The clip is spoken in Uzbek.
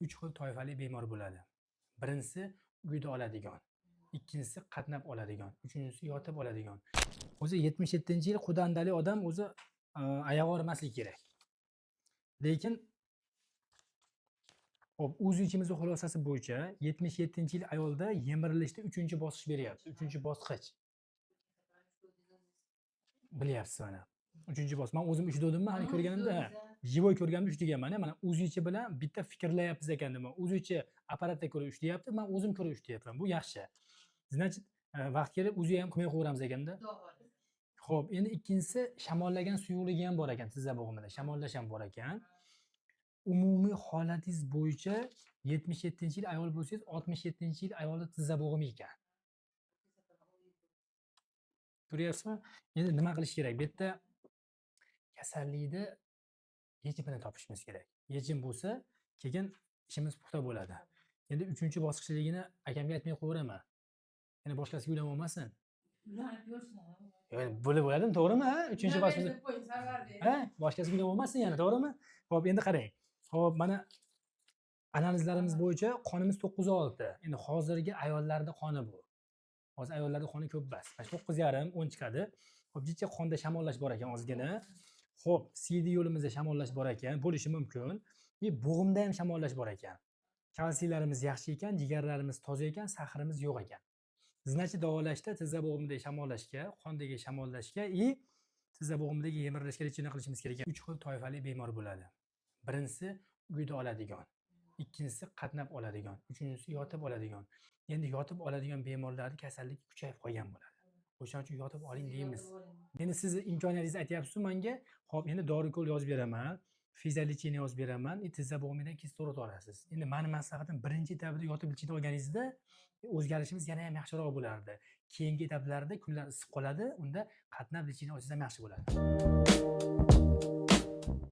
3 xil toifali bemor bo'ladi. Birinchisi uyda oladigan, ikkinchisi qatnab oladigan, uchinchisi yotib oladigan. O'zi 77-yil qudandali odam o'zi oyog'i og'rimasligi kerak. Lekin hop, o'z ishimizning xulosasi bo'yicha 77-yil ayolda yemirilishda 3-bosqich beryapti. 3-bosqich. Bilyapsiz mana. 3-bosqich. Men o'zim ushdodimmi, hali ko'rganimda, jivoy ko'rganimda ushlayapman. Mana o'zicha bilan bitta fikrlayapsiz ekan nima. O'zicha apparatda ko'ra ushlayapti, men o'zim ko'ra ushlayapman. Bu yaxshi. Значит, vaqt kelib o'zi ham qilmay qo'yamiz ekanda. Xo'p, endi ikkinchisi shamollagan suyuqligi ham bor ekan tizza bo'g'imida. Shamollash ham bor ekan. Umumiy holatingiz bo'yicha 77-yil ayol bo'lsangiz, 67-yil ayolda tizza bo'g'imi ekan. Ko'ryapsizmi? Endi nima qilish kerak? Bu yerda kasallikni yechimini topishimiz kerak. Yechim bo'lsa, keyin ishimiz puxta bo'ladi. Endi 3-bosqichligini akamga aytmay qo'yveraman. Yana boshqasiga uylanib olmasin. Bo'lib bo'ladimi, to'g'rimi? 3-bosqich. Ha, boshqasiga uylanib olmasin yana, to'g'rimi? Xo'p, endi qarang. Xo'p, mana analizlarimiz bo'yicha qonimiz 9.6. Endi hozirgi ayollarda qoni bu. Hozir ayollarda qoni ko'p emas. 9.5, 10 chiqadi. Xo'p, jicha qonda shamollash bor ekan ozgina. Xo'p, siydik yo'limizda shamollash bor ekan, bo'lishi mumkin. Bo'g'imda ham shamollash bor ekan. Kalsiylarimiz yaxshi ekan, jigarlarimiz toza ekan, sahrimiz yo'q ekan. Значит, davolashda tizza bo'g'imidagi shamollashga, qondagi shamollashga tizza bo'g'imidagi yemirilishga lechina qilishimiz kerak. 3 xil toifali bemor bo'ladi. Birinchisi uyda oladigan, ikkinchisi qatnab oladigan, uchinchisi yotib oladigan. Endi yotib oladigan bemorlarning kasalligi kuchayib qolgan bo'ladi. O'shaning uchun yotib oling deymiz. Endi siz imkoniyatingizni aytyapsiz menga, xo'p, endi dori-ko'l yozib beraman, fizalechini yozib beraman, tizza bo'g'imidan kislorod olasiz. Endi meni maslahatim birinchi etapida yotib ichida olganingizda o'zgarishimiz yana ham yaxshiroq bo'lardi. Keyingi etaplarda kunlar isib qoladi, unda qatnab ichida olsangiz ham yaxshi bo'ladi.